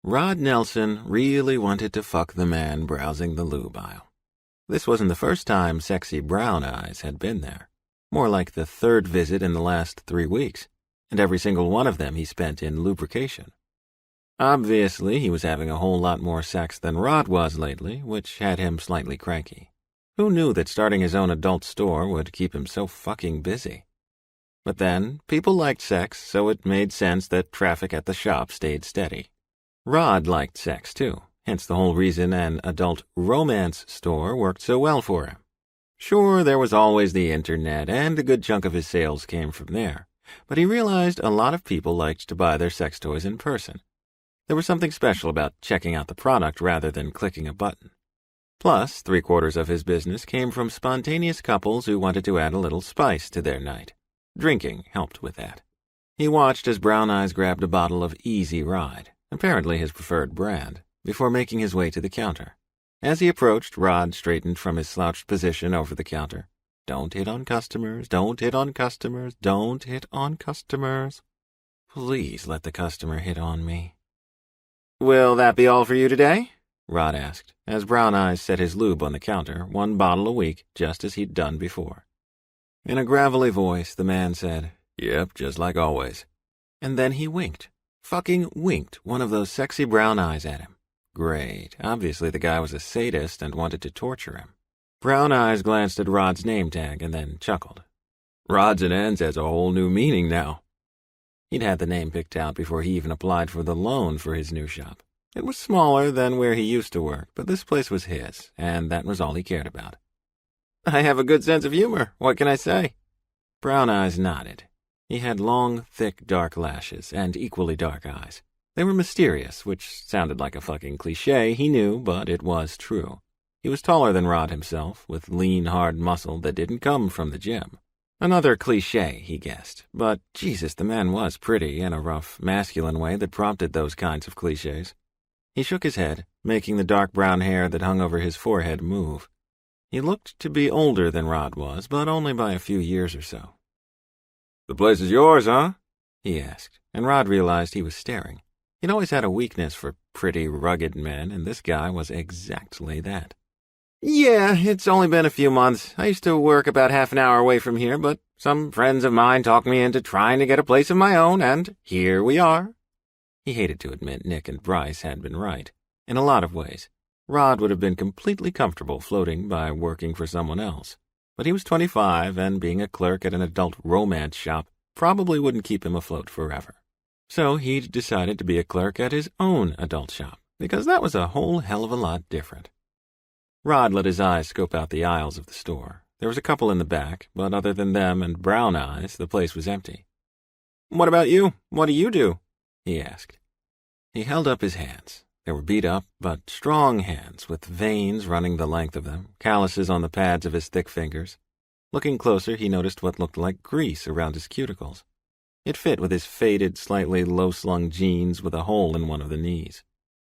Rod Nelson really wanted to fuck the man browsing the lube aisle. This wasn't the first time sexy brown eyes had been there. More like the third visit in the last 3 weeks, and every single one of them he spent in lubrication. Obviously, he was having a whole lot more sex than Rod was lately, which had him slightly cranky. Who knew that starting his own adult store would keep him so fucking busy? But then, people liked sex, so it made sense that traffic at the shop stayed steady. Rod liked sex, too, hence the whole reason an adult romance store worked so well for him. Sure, there was always the internet, and a good chunk of his sales came from there, but he realized a lot of people liked to buy their sex toys in person. There was something special about checking out the product rather than clicking a button. Plus, 3/4 of his business came from spontaneous couples who wanted to add a little spice to their night. Drinking helped with that. He watched as Brown Eyes grabbed a bottle of Easy Ride, apparently his preferred brand, before making his way to the counter. As he approached, Rod straightened from his slouched position over the counter. Don't hit on customers, don't hit on customers, don't hit on customers. Please let the customer hit on me. Will that be all for you today? Rod asked, as Brown Eyes set his lube on the counter, 1 bottle a week, just as he'd done before. In a gravelly voice, the man said, Yep, just like always. And then he winked. Fucking winked one of those sexy brown eyes at him. Great. Obviously the guy was a sadist and wanted to torture him. Brown Eyes glanced at Rod's name tag and then chuckled. Rods and Ends has a whole new meaning now. He'd had the name picked out before he even applied for the loan for his new shop. It was smaller than where he used to work, but this place was his, and that was all he cared about. I have a good sense of humor. What can I say? Brown Eyes nodded. He had long, thick, dark lashes and equally dark eyes. They were mysterious, which sounded like a fucking cliché, he knew, but it was true. He was taller than Rod himself, with lean, hard muscle that didn't come from the gym. Another cliché, he guessed, but Jesus, the man was pretty in a rough, masculine way that prompted those kinds of clichés. He shook his head, making the dark brown hair that hung over his forehead move. He looked to be older than Rod was, but only by a few years or so. The place is yours, huh? He asked, and Rod realized he was staring. He'd always had a weakness for pretty, rugged men, and this guy was exactly that. Yeah, it's only been a few months. I used to work about half an hour away from here, but some friends of mine talked me into trying to get a place of my own, and here we are. He hated to admit Nick and Bryce had been right. In a lot of ways, Rod would have been completely comfortable floating by working for someone else. But he was 25, and being a clerk at an adult romance shop probably wouldn't keep him afloat forever. So he'd decided to be a clerk at his own adult shop, because that was a whole hell of a lot different. Rod let his eyes scope out the aisles of the store. There was a couple in the back, but other than them and Brown Eyes, the place was empty. What about you? What do you do? He asked. He held up his hands. They were beat up, but strong hands, with veins running the length of them, calluses on the pads of his thick fingers. Looking closer, he noticed what looked like grease around his cuticles. It fit with his faded, slightly low-slung jeans with a hole in one of the knees.